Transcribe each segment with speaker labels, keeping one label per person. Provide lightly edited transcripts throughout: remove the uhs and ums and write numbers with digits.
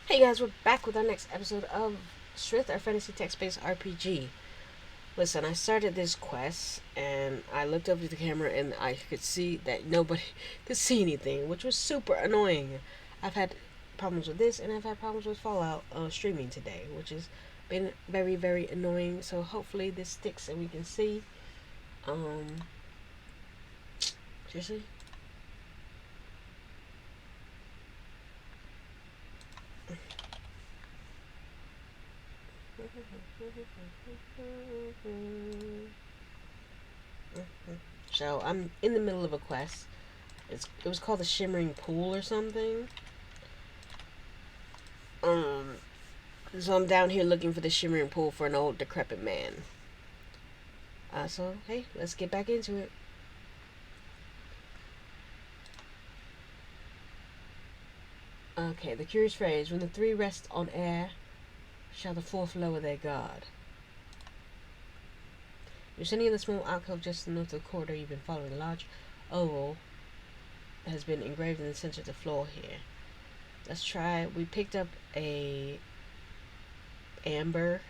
Speaker 1: Hey guys, we're back with our next episode of Sryth, our fantasy text-based RPG. Listen, I started this quest and I looked over to the camera and I could see that nobody could see anything, which was super annoying. I've had problems with this and I've had problems with Fallout streaming today, which has been very, very annoying. So hopefully this sticks and we can see. Seriously? So I'm in the middle of a quest. It was called the Shimmering Pool or something. Um, so I'm down here looking for the Shimmering Pool for an old decrepit man. So hey, let's get back into it. Okay, the curious phrase: when the three rest on air, shall the fourth lower their guard. You're sitting in the small alcove just north of the corridor you've been following. A large oval has been engraved in the center of the floor here. Let's try. We picked up a amber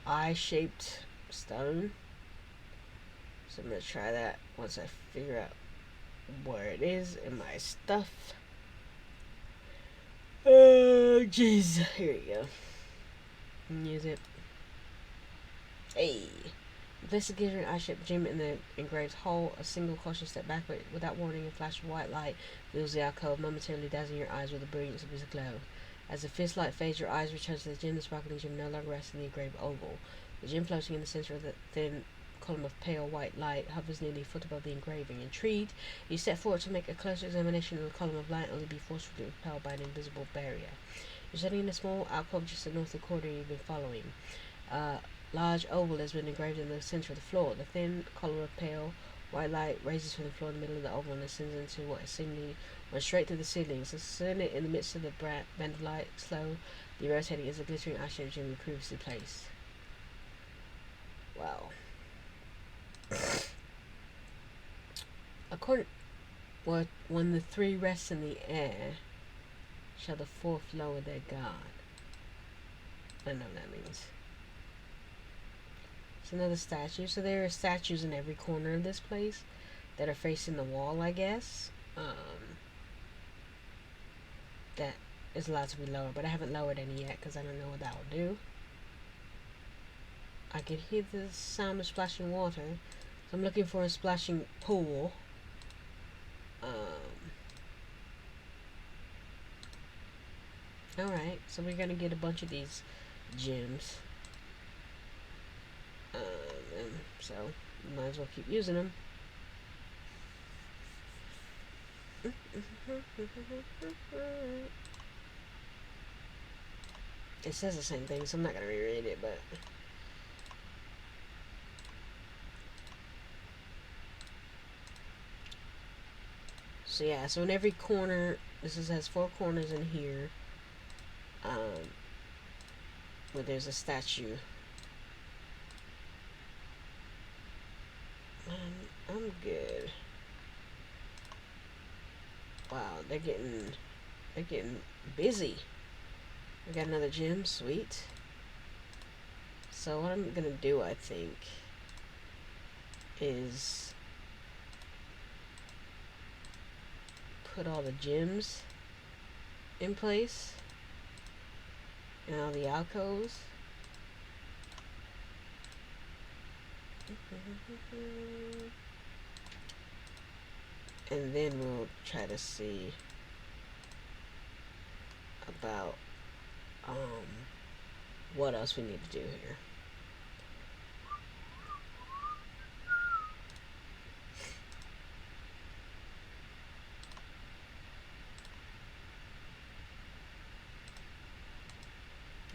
Speaker 1: eye-shaped stone. So I'm gonna try that once I figure out where it is in my stuff. Oh, jeez. Here we go. Use it. Hey. Investigator an eye-shaped gem in the engraved hole. A single cautious step back, but without warning, a flash of white light fills the alcove, momentarily dazzling your eyes with the brilliance of its glow. As the fierce light fades, your eyes return to the gem. The sparkling gem no longer rests in the engraved oval. The gem floating in the center of the thin column of pale white light hovers nearly a foot above the engraving. Intrigued, you step forward to make a closer examination of the column of light, only to be forcefully repelled by an invisible barrier. You're sitting in a small alcove just north of the corridor you've been following. Large oval has been engraved in the center of the floor. The thin column of pale white light raises from the floor in the middle of the oval and ascends into what seemingly runs straight through the ceiling. Suspended in the midst of the band of light, slow, the rotating is a glittering eye-shaped gem we previously placed. Wow. According, when the three rest in the air, shall the fourth lower their guard. I don't know what that means. It's another statue. So there are statues in every corner of this place that are facing the wall, I guess. That is allowed to be lowered, but I haven't lowered any yet because I don't know what that will do. I can hear the sound of splashing water, so I'm looking for a splashing pool. Alright, so we're gonna get a bunch of these gems. So might as well keep using them. It says the same thing, so I'm not gonna reread it, but so yeah, so in every corner, this has 4 corners in here, where there's a statue. I'm good. Wow, they're getting busy. We got another gem, sweet. So what I'm gonna do, I think, is put all the gems in place and all the alcoves. And then we'll try to see about what else we need to do here.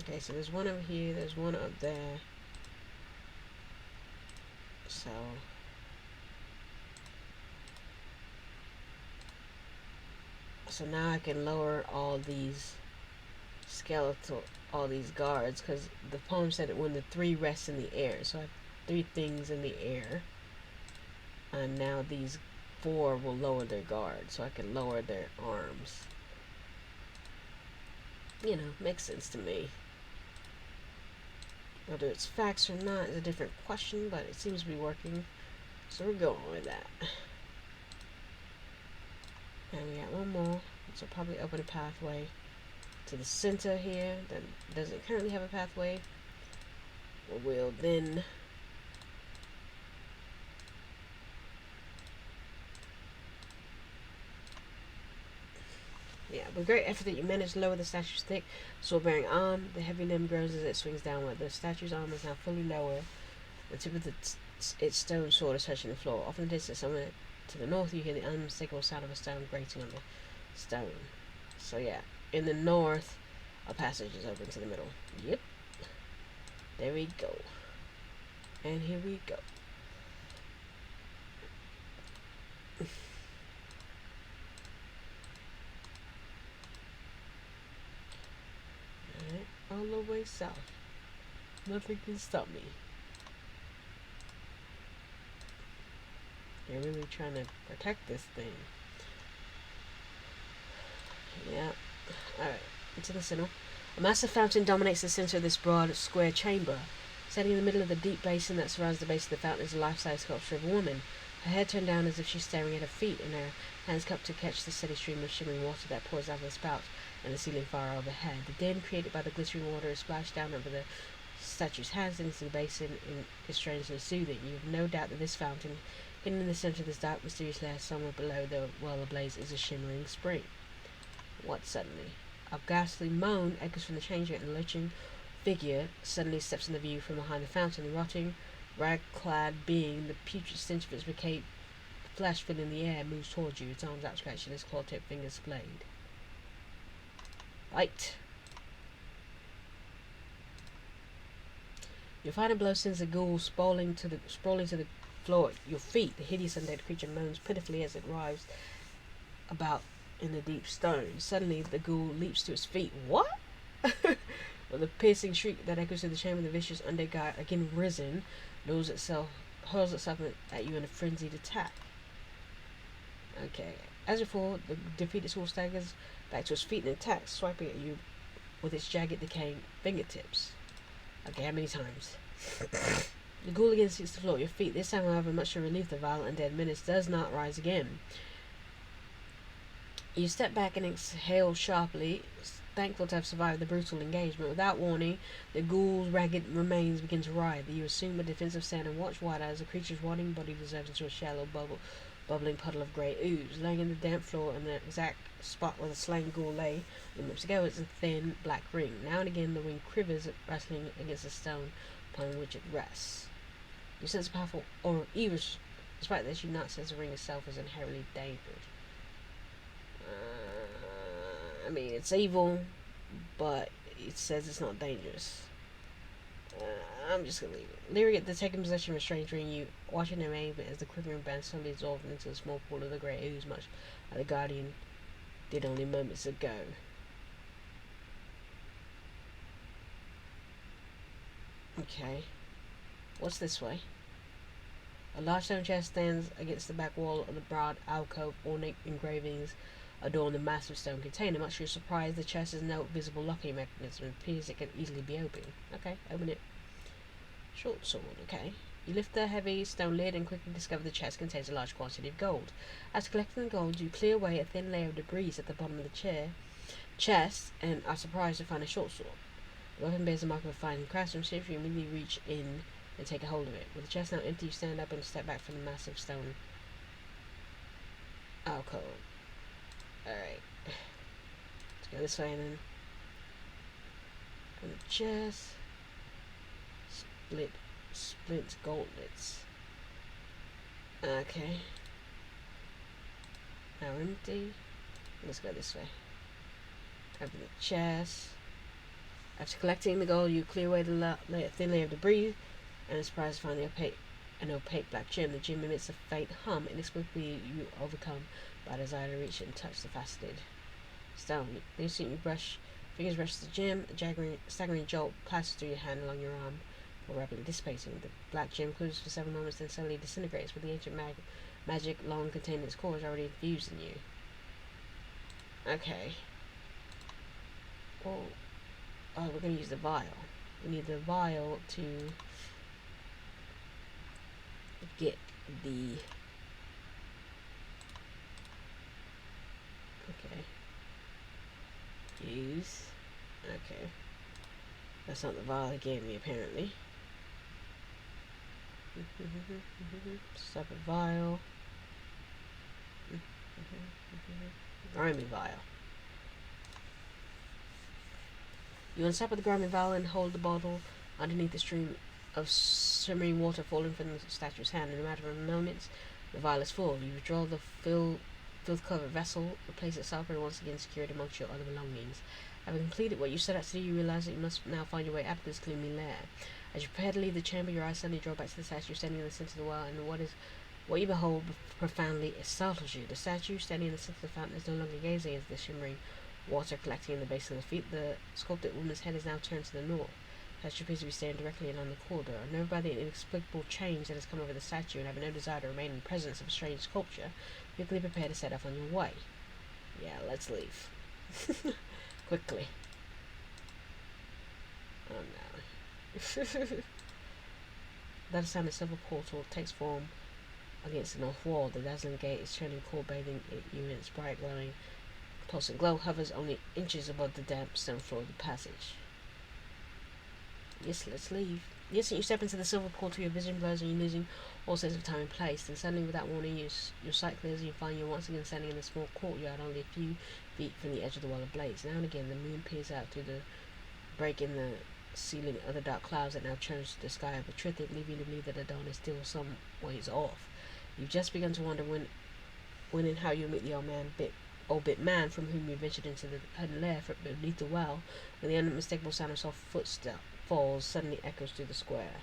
Speaker 1: Okay, so there's one over here, there's one up there. So now I can lower all these all these guards, because the poem said that when the 3 rest in the air. So I have 3 things in the air. And now these 4 will lower their guard, so I can lower their arms. You know, makes sense to me. Whether it's facts or not is a different question, but it seems to be working. So we're going with that. And we got one more, which will probably open a pathway to the center here that doesn't currently have a pathway. We'll then yeah, with great effort that you manage to lower the statue's thick, sword-bearing arm. The heavy limb grows as it swings downward. The statue's arm is now fully lower. The tip of its stone sword is touching the floor. Off in the distance, somewhere to the north, you hear the unmistakable sound of a stone grating on the stone. So yeah, in the north, a passage is open to the middle. Yep. There we go. And here we go. Alright, all the way south. Nothing can stop me. They're really trying to protect this thing. Yeah. Alright, into the center. A massive fountain dominates the center of this broad, square chamber. Standing in the middle of the deep basin that surrounds the base of the fountain is a life-size sculpture of a woman. Her head turned down as if she's staring at her feet, and her hands cupped to catch the steady stream of shimmering water that pours out of the spout and the ceiling far overhead. The din created by the glittering water is splashed down over the statue's hands into the basin and is strangely soothing. You have no doubt that this fountain, hidden in the center of this dark, mysterious lair somewhere below the well ablaze, is a shimmering spring. What suddenly? A ghastly moan echoes from the chamber, and a lurching figure suddenly steps into view from behind the fountain. The rotting, rag-clad being, the putrid stench of its decayed flesh filling the air, moves towards you, its arms outstretched and its claw-tipped fingers splayed. Right. Your final blow sends the ghoul sprawling to the floor at your feet. The hideous undead creature moans pitifully as it writhes about in the deep stone. Suddenly, the ghoul leaps to its feet. What? With a piercing shriek that echoes through the chamber, the vicious undead guy, again risen, hurls itself at you in a frenzied attack. Okay. As before, the defeated ghoul staggers back to its feet and attacks, swiping at you with its jagged, decaying fingertips. Okay, how many times? The ghoul again seeks the floor at your feet. This time, however, much to relief, the violent undead menace does not rise again. You step back and exhale sharply, thankful to have survived the brutal engagement. Without warning, the ghoul's ragged remains begin to writhe. You assume a defensive stand and watch wide as the creature's rotting body dissolves into a shallow, bubbling puddle of grey ooze. Laying in the damp floor in the exact spot where the slain ghoul lay moments ago is a thin black ring. Now and again, the ring quivers, rattling against the stone upon which it rests. You sense a powerful aura of evil. Despite this, you not sense the ring itself is inherently dangerous. I mean, it's evil, but it says it's not dangerous. I'm just gonna leave it. Leering at the taken possession of a strange ring, you watch in amazement as the quivering band slowly dissolves into a small pool of the grey ooze, much like the Guardian did only moments ago. Okay. What's this way? A large stone chest stands against the back wall of the broad alcove. Ornate engravings adorn the massive stone container. Much to your surprise, the chest has no visible locking mechanism. It appears it can easily be opened. Okay, open it. Short sword, okay. You lift the heavy stone lid and quickly discover the chest contains a large quantity of gold. After collecting the gold, you clear away a thin layer of debris at the bottom of the chest and are surprised to find a short sword. The weapon bears the mark of a fine craftsmanship. You immediately reach in and take a hold of it. With the chest now empty, you stand up and step back from the massive stone alcove. Alright. Let's go this way and then. And the chest. Split gauntlets. Okay. Now empty. Let's go this way. Open the chest. After collecting the gold, you clear away the thin layer of debris and are surprised to find an opaque black gem. The gem emits a faint hum. Inexplicably, you overcome by a desire to reach it and touch the faceted stone. The instant your fingers brush the gem, a staggering jolt passes through your hand along your arm, rapidly dissipating. The black gem cools for several moments, then slowly disintegrates, with the ancient magic long contained in its core is already infused in you. Okay. Well, we're going to use the vial. We need the vial to get the... Okay. Use. Okay. That's not the vial he gave me, apparently. Stop a vial. Grimy vial. You unsap the grimy vial and hold the bottle underneath the stream of shimmering water falling from the statue's hand. In a matter of moments, the vial is full. You withdraw the filth-covered vessel, replace it softly, and once again secure it amongst your other belongings. Having completed what you set out to do, you realize that you must now find your way out of this gloomy lair. As you prepare to leave the chamber, your eyes suddenly draw back to the statue standing in the center of the well, and what you behold profoundly startles you. The statue standing in the center of the fountain is no longer gazing into the shimmering water collecting in the basin of the feet. The sculpted woman's head is now turned to the north. The statue appears to be staring directly along the corridor. Unnerved by the inexplicable change that has come over the statue and having no desire to remain in the presence of a strange sculpture, you quickly prepare to set off on your way. Yeah, let's leave. Quickly. Oh no. That sound of silver portal takes form against the north wall. The dazzling gate is turning cold, bathing you in its bright glowing pulsing glow hovers only inches above the damp stone floor of the passage. Yes, let's leave. The instant you step into the silver portal, your vision blurs and you're losing all sense of time and place. Then suddenly, without warning, your sight clears and you find you're once again standing in a small courtyard only a few feet from the edge of the wall of blaze. Now and again, the moon peers out through the break in the ceiling of the dark clouds that now churns the sky of Sryth, leaving you to believe that the dawn is still some ways off. You've just begun to wonder when and how you'll meet the old bit man from whom you ventured into the hidden lair beneath the well, when the unmistakable sound of soft footfalls suddenly echoes through the square.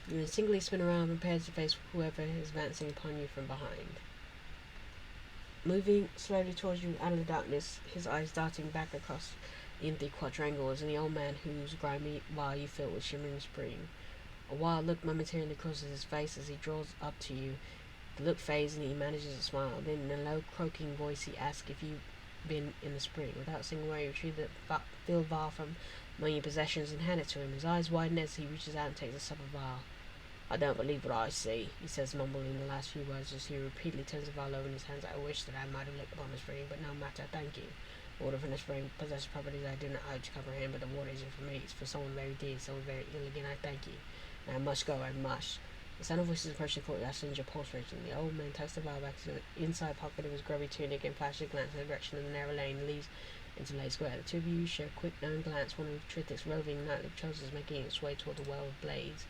Speaker 1: You instinctively spin around, prepared to face whoever is advancing upon you from behind. Moving slowly towards you out of the darkness, his eyes darting back across the empty quadrangle, is the old man whose grimy vial you fill with shimmering spring. A wild look momentarily crosses his face as he draws up to you. The look fades and he manages to smile. Then, in a low, croaking voice, he asks if you've been in the spring. Without saying a word, you retrieve the filled vial from among your possessions and hand it to him. His eyes widen as he reaches out and takes a sip of vial. I don't believe what I see, he says, mumbling the last few words as he repeatedly turns the vial over in his hands. I wish that I might have looked upon the spring, but no matter, thank you. The water from the spring possesses properties I do not urge to comprehend, but the water isn't for me. It's for someone very dear, someone very ill. Again, I thank you. And I must go, I must. The sound of voices approaching the courtyard sends your pulse racing. The old man tucks the vial back to the inside pocket of his grubby tunic and flashes a glance in the direction of the narrow lane that leads into Lay Square. The two of you share a quick knowing glance, one of Sryth's roving nightly patrols is making its way toward the well of blades.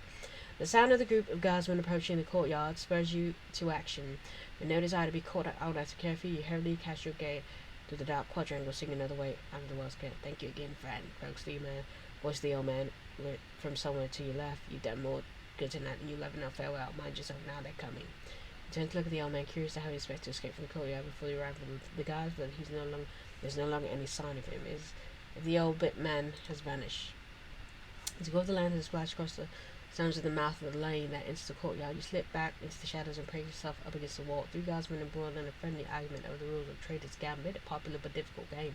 Speaker 1: The sound of the group of guardsmen approaching the courtyard spurs you to action. With no desire to be caught out as a carefree, you hurriedly cast your gaze through the dark quadrangle, seeing another way out of the well's gate. Thank you again, friend, croaks the man. Voice the old man from somewhere to your left. You've done more good tonight than you'll ever know. Farewell. Mind yourself now, they're coming. You turn to look at the old man, curious to how he expects to escape from the courtyard before you arrive with the guards, but there's no longer any sign of him. If the old bit man has vanished. As you go over the land and splash across the sounds of the mouth of the lane that enters the courtyard, you slip back into the shadows and press yourself up against the wall. Three guardsmen embroiled in a friendly argument over the rules of Trader's Gambit, a popular but difficult game.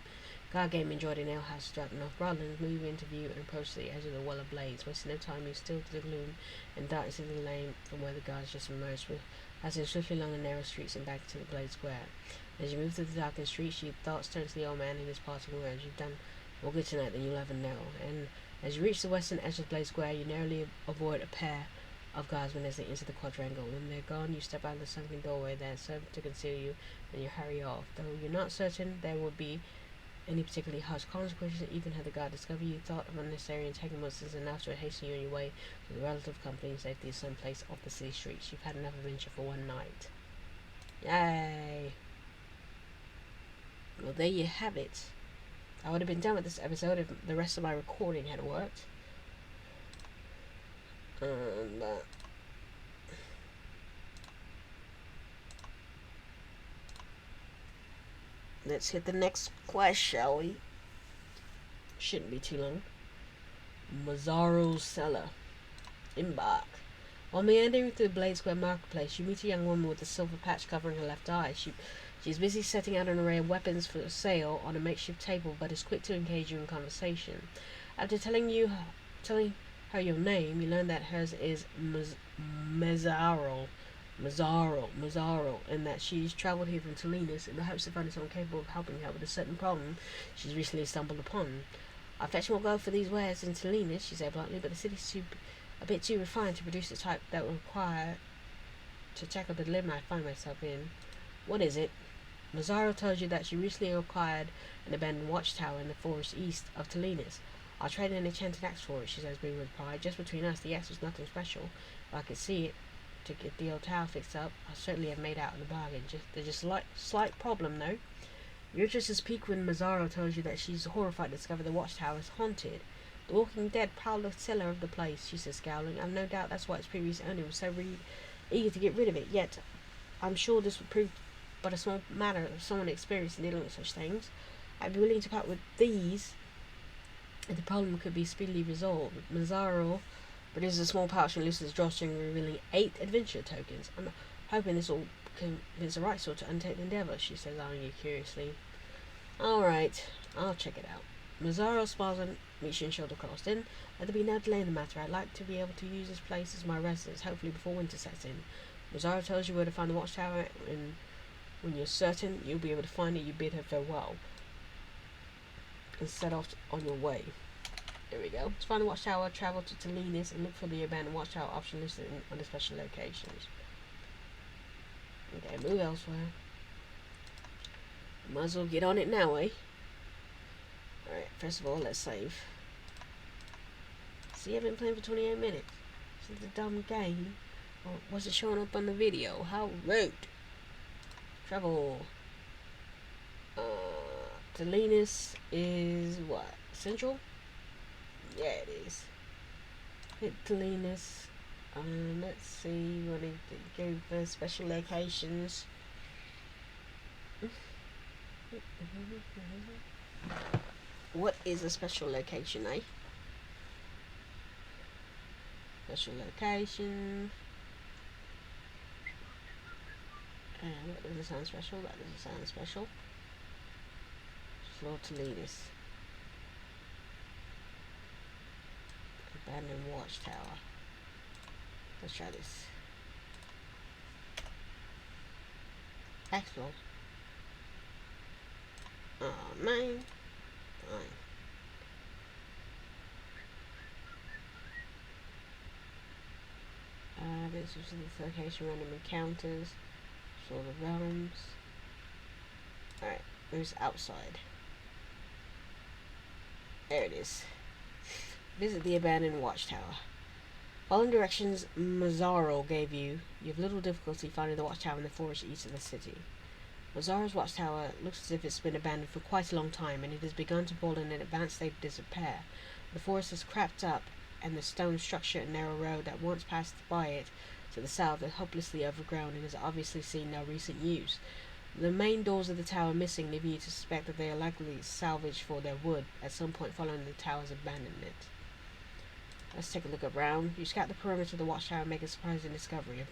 Speaker 1: Card game enjoyed in alehouse throughout the North Broadlands. Move into view and approach the edge of the well of blades. Wasting no time, you still to the gloom and darkness of the lane from where the guards just emerged, passing swiftly along the narrow streets and back to the Blade Square. As you move through the darkened streets, your thoughts turn to the old man and his parting words. You've done more good tonight than you'll ever know. And as you reach the western edge of Blade Square, you narrowly avoid a pair of guardsmen as they enter the quadrangle. When they're gone, you step out of the sunken doorway that served to conceal you, and you hurry off. Though you're not certain there will be any particularly harsh consequences, even had the guard discovered you, thought of unnecessary entanglements is enough to hasten you on your way to the relative company and safety of some place off the city streets. You've had enough adventure for one night. Yay! Well, there you have it. I would have been done with this episode if the rest of my recording had worked. Let's hit the next quest, shall we? Shouldn't be too long. Mezaryl's Cellar. Embark. While meandering through the Blade Square marketplace, you meet a young woman with a silver patch covering her left eye. She She is busy setting out an array of weapons for sale on a makeshift table, but is quick to engage you in conversation. After telling her your name, you learn that hers is Mezaryl, and that she's travelled here from Telinus in the hopes of finding someone capable of helping her with a certain problem she's recently stumbled upon. I fetch more gold for these wares in Telinus, she said bluntly, but the city's a bit too refined to produce the type that would require to tackle the dilemma I find myself in. What is it? Mezaryl tells you that she recently acquired an abandoned watchtower in the forest east of Telinus. I'll trade an enchanted axe for it, she says, beaming with pride. Just between us, the axe was nothing special. If I could see it to get the old tower fixed up, I certainly have made out in the bargain. There's just a slight problem, though. Your interest is piqued when Mezaryl tells you that she's horrified to discover the watchtower is haunted. The Walking Dead prowled the cellar of the place, she says, scowling. I've no doubt that's why its previous owner was so eager to get rid of it. Yet, I'm sure this would prove but a small matter of someone experienced in dealing with such things. I'd be willing to part with these if the problem could be speedily resolved. Mezaryl produces a small pouch and loosens the drawstring, revealing 8 adventure tokens. I'm hoping this will convince the right sort to undertake the endeavour, she says, eyeing you curiously. Alright, I'll check it out. Mezaryl smiles and meets you in shoulder crossed. Let there be no delay in the matter. I'd like to be able to use this place as my residence, hopefully before winter sets in. Mezaryl tells you where to find the watchtower, and when you're certain you'll be able to find it, you bid her farewell and set off on your way. There we go. To find the watchtower, travel to Telinus and look for the abandoned watchtower option listed on the special locations. Okay, move elsewhere. Might as well get on it now, eh? Alright, first of all, let's save. See, I've been playing for 28 minutes. Is it a dumb game? Or was it showing up on the video? How rude. Travel. Telinus is what? Central? Yeah, it is. Hit Telinus. Let's see what it go for special locations. What is a special location, eh? Special location. And that doesn't sound special. That doesn't sound special. Floor Telinus. Abandoned watchtower. Let's try this. Explore. Oh man. Fine. This is the location, random encounters. For the realms. Alright, where's outside? There it is. Visit the abandoned watchtower. Following directions Mezaryl gave you, you have little difficulty finding the watchtower in the forest east of the city. Mezaryl's watchtower looks as if it's been abandoned for quite a long time, and it has begun to fall in an advanced state of disrepair. The forest has cracked up, and the stone structure and narrow road that once passed by it to the south is hopelessly overgrown and has obviously seen no recent use. The main doors of the tower are missing, leaving you to suspect that they are likely salvaged for their wood at some point following the tower's abandonment. Let's take a look around. You scout the perimeter of the watchtower and make a surprising discovery.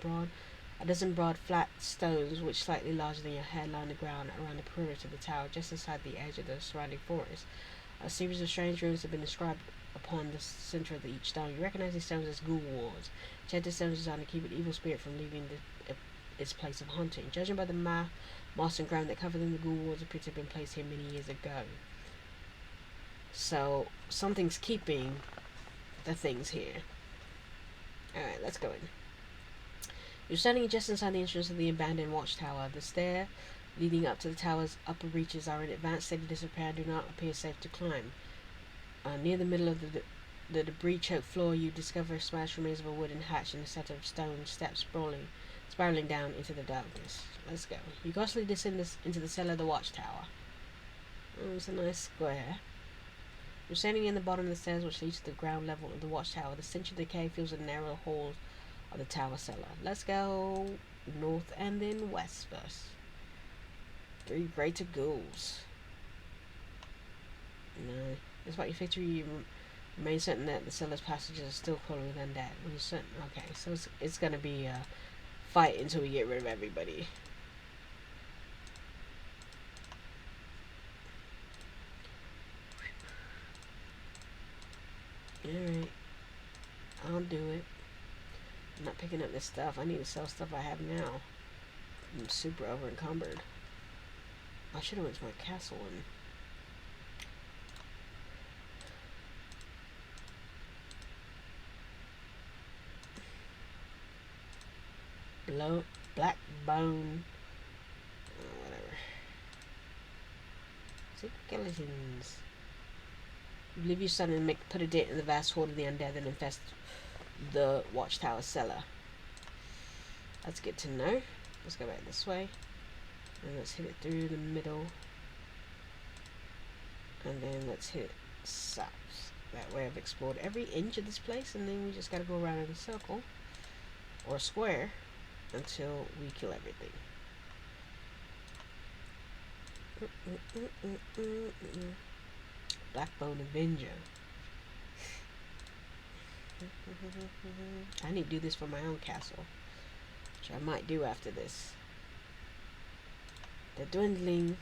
Speaker 1: A dozen broad flat stones, which slightly larger than your head, line the ground around the perimeter of the tower, just inside the edge of the surrounding forest. A series of strange runes have been inscribed upon the center of each stone. You recognize these stones as ghoul wards. Enchanted stones designed to keep an evil spirit from leaving its place of hunting. Judging by the moss and ground that cover them, the ghoul wards appear to have been placed here many years ago. So, something's keeping the things here. Alright, let's go in. You're standing just inside the entrance of the abandoned watchtower. The stair leading up to the tower's upper reaches are in advanced state of disrepair and do not appear safe to climb. Near the middle of the debris-choked floor, you discover smashed remains of a wooden hatch and a set of stone steps spiraling down into the darkness. Let's go. You cautiously descend into the cellar of the watchtower. Oh, it's a nice square. You're standing in the bottom of the stairs which leads to the ground level of the watchtower. The stench of decay fills the narrow halls of the tower cellar. Let's go north and then west first. 3 greater ghouls. No. Despite your victory, you remain certain that the cellar's passages are still crawling with undead. When you're certain, okay, so it's gonna be a fight until we get rid of everybody. Alright, I'll do it. I'm not picking up this stuff. I need to sell stuff I have now. I'm super over encumbered. I should have went to my castle and black bone. Whatever. Skeletons. Leave your son and put a dent in the vast horde of the undead that infest the watchtower cellar. That's good to know. Let's go back this way. And let's hit it through the middle. And then let's hit it south. That way I've explored every inch of this place, and then we just gotta go around in a circle or a square until we kill everything. Blackbone Avenger. I need to do this for my own castle, which I might do after this. They're dwindling.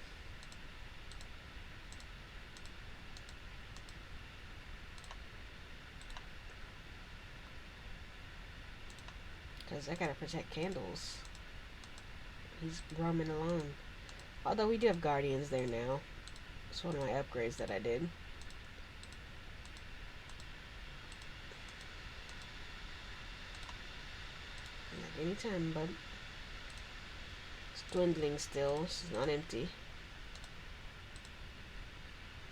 Speaker 1: Because I gotta protect Candles. He's roaming alone. Although we do have guardians there now. It's one of my upgrades that I did. Like anytime, bud. It's dwindling still. It's not empty.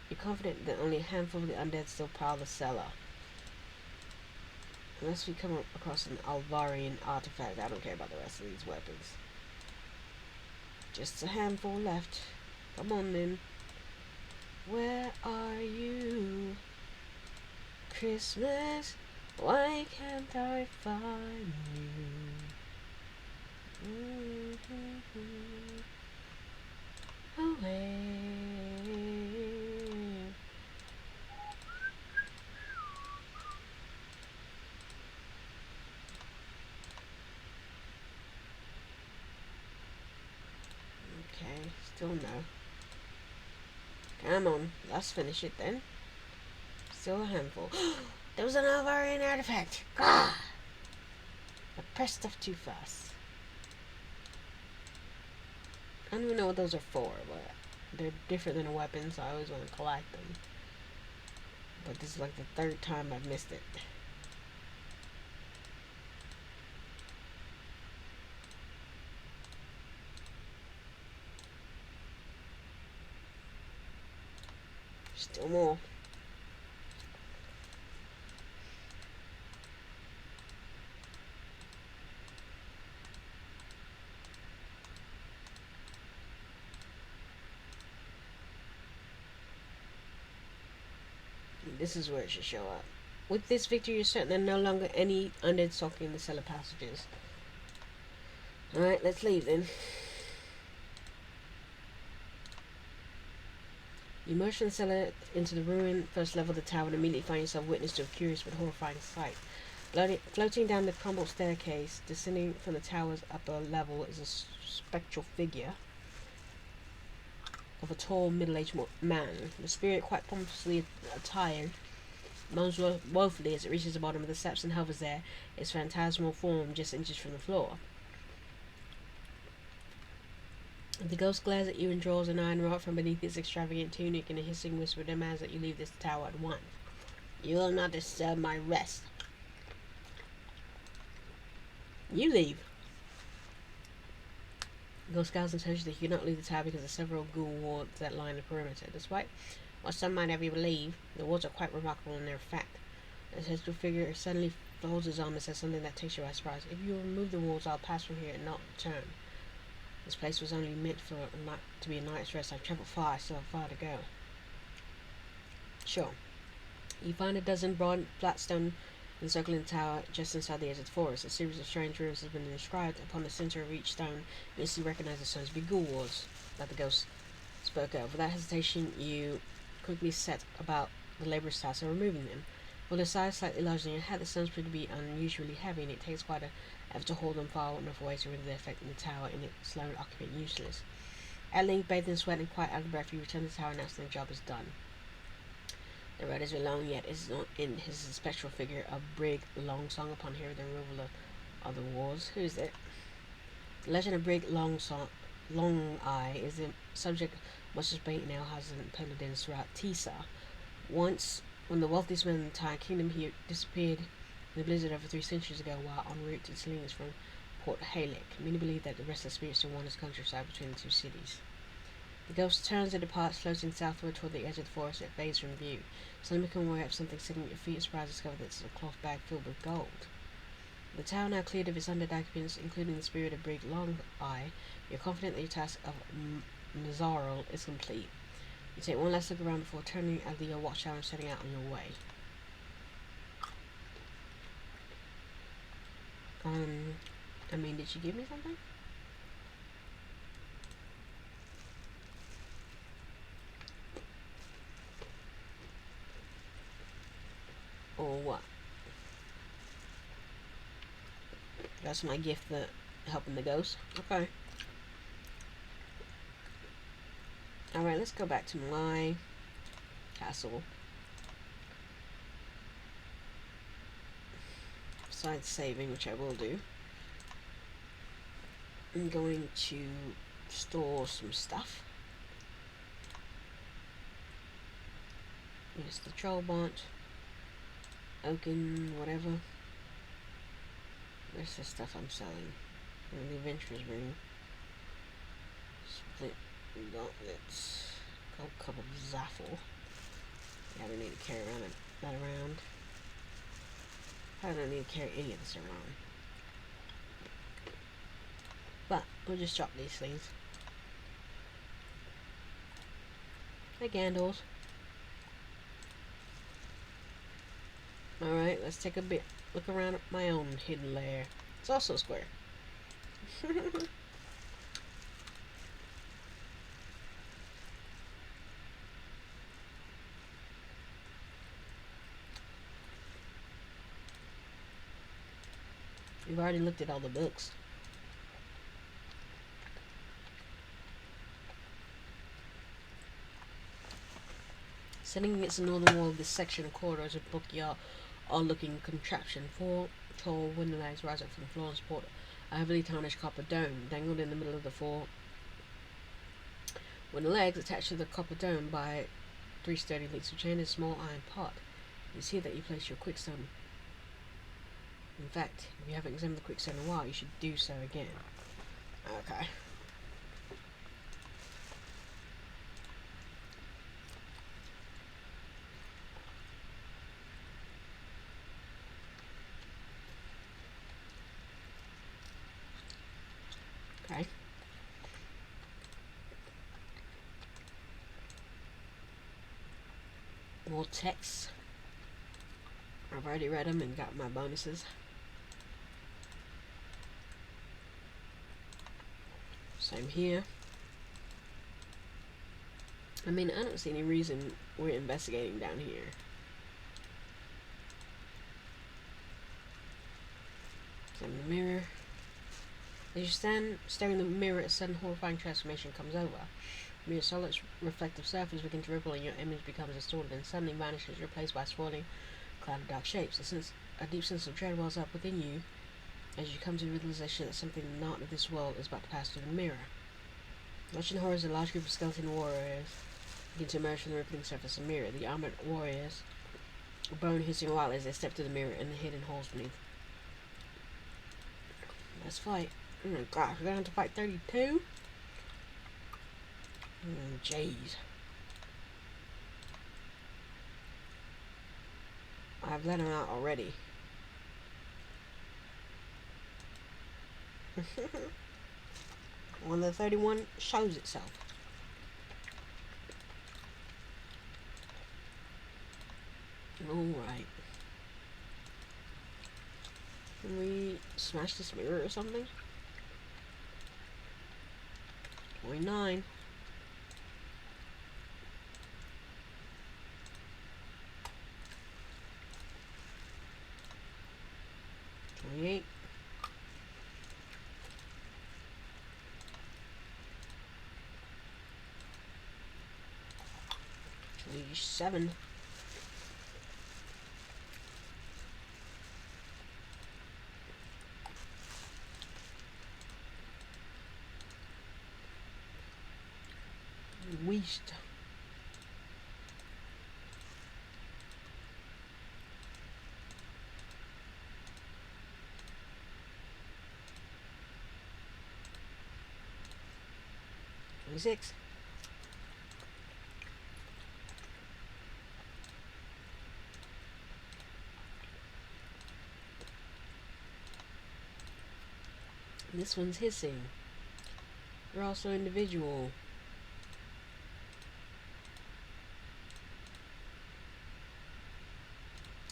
Speaker 1: You're confident that only a handful of the undead still prowl the cellar. Unless we come across an Alvarian artifact, I don't care about the rest of these weapons. Just a handful left. Come on then. Where are you? Christmas, why can't I find you? Away. Okay, still no. Come on, let's finish it then. Still a handful. There was an Alvarian artifact. God! I pressed stuff too fast. I don't even know what those are for, but they're different than a weapon, so I always want to collect them. But this is like the third time I've missed it. Still more. This is where it should show up. With this victory, you're certain there are no longer any undead stalking the cellar passages. Alright, let's leave then. You emerge from the cellar into the ruined first level of the tower and immediately find yourself witness to a curious but horrifying sight. Floating down the crumbled staircase, descending from the tower's upper level, is a spectral figure of a tall, middle-aged man. The spirit, quite pompously attired, moans woefully as it reaches the bottom of the steps and hovers there, its phantasmal form just inches from the floor. The ghost glares at you and draws an iron rod from beneath its extravagant tunic, and a hissing whisper demands that you leave this tower at once. You will not disturb my rest. You leave. The ghost scowls and tells you that you cannot leave the tower because of several ghoul wards that line the perimeter. Despite what some might have you believe, the wards are quite remarkable in their effect. The ancestral figure suddenly folds his arm and says something that takes you by surprise. If you remove the walls, I'll pass from here and not return. This place was only meant for to be a night's rest. I've traveled far, I still have far to go. Sure. You find a dozen broad, flat stone encircling the tower just inside the edge of the forest. A series of strange runes has been inscribed upon the center of each stone. You instantly recognize the stones to be ghoul wards that the ghost spoke of. Without hesitation, you quickly set about the laborious task of removing them. For their size slightly larger than your head, the stones prove to be unusually heavy, and it takes quite a effort to hold them far enough away to render their effect in the tower and its lone occupant useless. At length, bathed in sweat and quite out of breath, you return to the tower and announce that the job is done. The road is alone, yet is not in his spectral figure of Brig Longsong upon hearing the removal of the wars. Who is it? The legend of Brig Long Eye is the subject of much debate now has in paladins throughout Tisa. Once, when the wealthiest man in the entire kingdom, he disappeared in the blizzard over 3 centuries ago while en route to Salinas from Port Halleck. Many believe that the restless spirits still wanders countryside between the two cities. The ghost turns and departs, floating southward toward the edge of the forest. It fades from view. Suddenly become aware of something sitting at your feet and surprised to discover that it's a cloth bag filled with gold. The town now cleared of its undead occupants, including the spirit of Brig Long Eye, you're confident that your task of Mezaryl is complete. You take one last look around before turning out of your watchtower and setting out on your way. Did she give me something? Or what? That's my gift, the helping the ghost. Okay. Alright, let's go back to my castle. Besides saving, which I will do, I'm going to store some stuff. Here's the troll bunch. Oaken, whatever. Where's the stuff I'm selling? The adventurer's ring. Split gauntlets. Gold cup of Zaffle. Yeah, I don't need to carry that around. I don't need to carry any of this around. But we'll just drop these things. Hey, Gandalf. Alright, let's take a look around at my own hidden lair. It's also square. We've already looked at all the books. Sitting against the northern wall of this section of corridor is a bookyard odd-looking contraption. 4 tall window legs rise up from the floor and support a heavily tarnished copper dome. Dangled in the middle of the 4 window legs, attached to the copper dome by 3 sturdy links of chain, is a small iron pot. You see that you place your quickstone. In fact, if you haven't examined the quickstone in a while, you should do so again. Okay. Okay. More texts. I've already read them and got my bonuses. Same here. I mean, I don't see any reason we're investigating down here. Examine the mirror. As you stand staring in the mirror, a sudden horrifying transformation comes over. Mirror's solid reflective surface begins to ripple and your image becomes distorted and suddenly vanishes, replaced by a swirling cloud of dark shapes. A deep sense of dread wells up within you as you come to the realization that something not of this world is about to pass through the mirror. Watching horrors, a large group of skeleton warriors begin to emerge from the rippling surface of the mirror. The armored warriors bone hissing wildly as they step to the mirror and the hidden holes beneath. Let's fight. Oh my gosh, we're gonna have to fight 32? Jeez. I've let him out already. When the 31 shows itself. Alright. Can we smash this mirror or something? 29. 28. 27. East. Six. This one's hissing. You're also individual.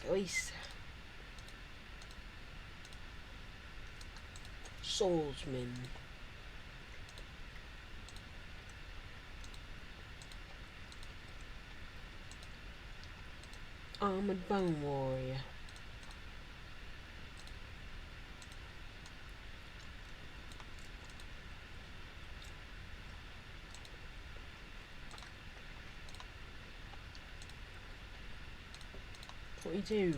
Speaker 1: Go east. Soulsman. Armored Bone Warrior. .22.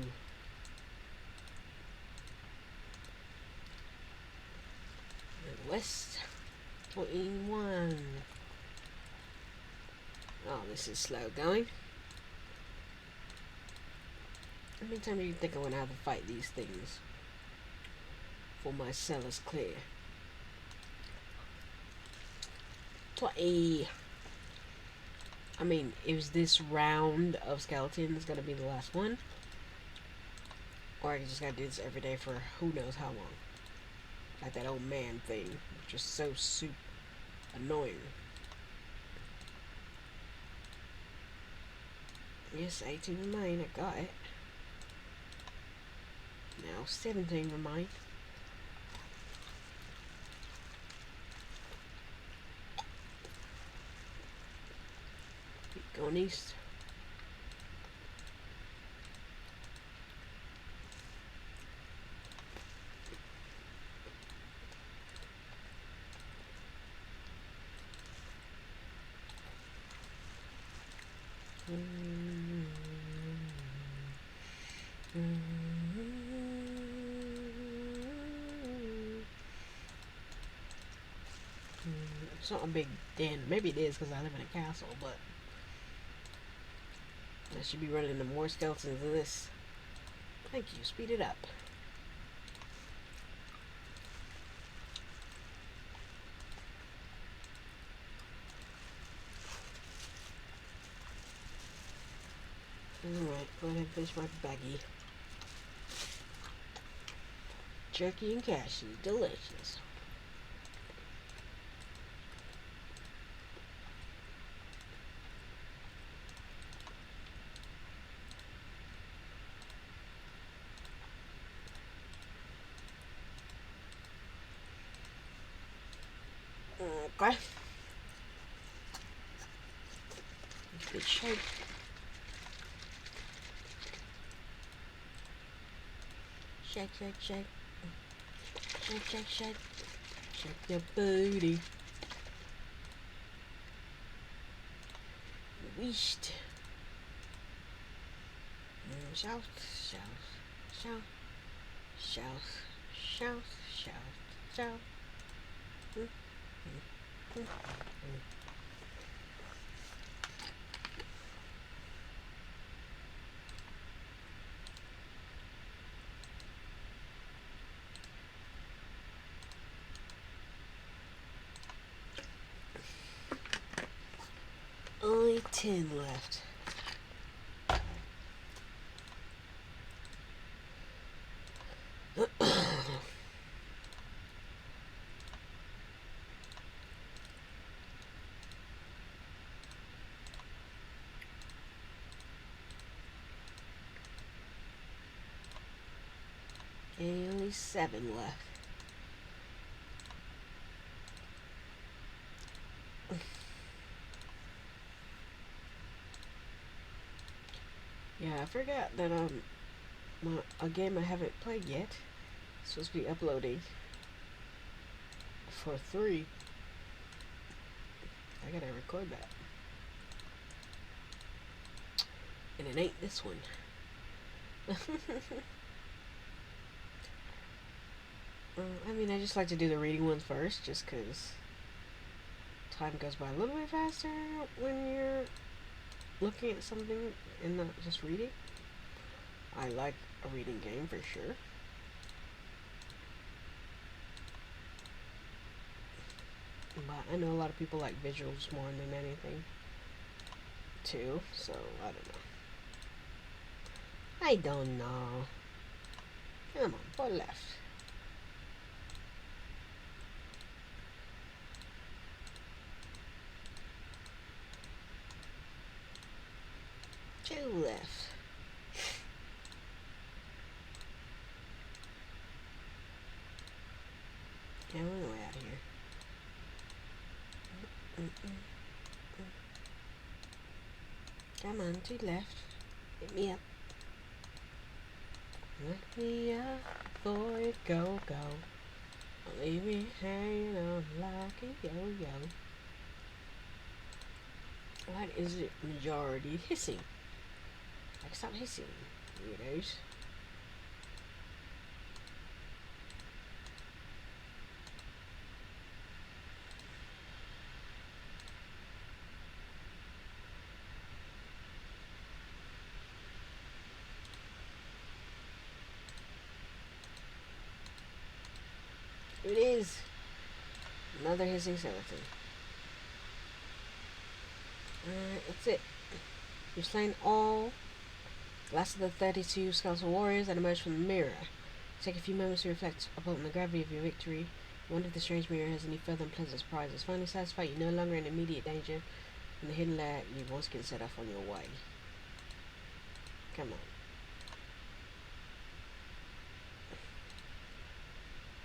Speaker 1: West. .21. Oh, this is slow going. How many times do you think I want to have to fight these things for my cellar's clear? 20. I mean, is this round of skeletons gonna be the last one? Or I just gotta do this every day for who knows how long? Like that old man thing, which is so super annoying. Yes, 18 remain, I got it. Now 17 remain. Keep going east. It's not a big den. Maybe it is because I live in a castle, but I should be running into more skeletons than this. Thank you. Speed it up. Alright, go ahead and finish my baggie. Jerky and cashews. Delicious. Okay. Good shape. Shake, shake, shake. Shake, shake, shake. Shake your booty. West. South, south, south, south, south, south, south. 10 left. And only 7 left. Yeah, I forgot that a game I haven't played yet is supposed to be uploading for 3. I gotta record that. And it ain't this one. I mean, I just like to do the reading ones first, just because time goes by a little bit faster when you're looking at something and not just reading. I like a reading game for sure. But I know a lot of people like visuals more than anything too, so I don't know. I don't know. Come on, go left. Two left. Yeah, we're on the way out of here. Come on, two left. Hit me up. Let me up before it go. Don't leave me hanging on like a yo-yo. What is it majority hissing? Like, stop hissing, weirdos. Here it is. Another hissing skeleton. Alright, that's it. You've slain all last of the 32 skeletal warriors that emerged from the mirror. Take a few moments to reflect upon the gravity of your victory. Wonder if the strange mirror has any further unpleasant surprises. Finally satisfied, you're no longer in immediate danger from the hidden lair you once again set off on your way. Come on.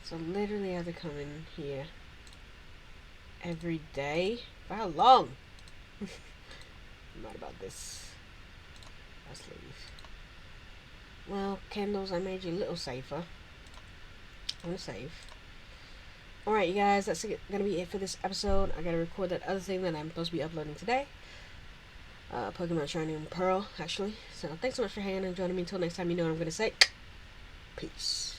Speaker 1: So literally I have to come in here every day? For how long? I'm mad about this. Let's leave. Well, candles, I made you a little safer. I'm gonna save. Alright, you guys, that's gonna be it for this episode. I gotta record that other thing that I'm supposed to be uploading today. Pokemon Shining Pearl, actually. So, thanks so much for hanging and joining me. Until next time, you know what I'm gonna say. Peace.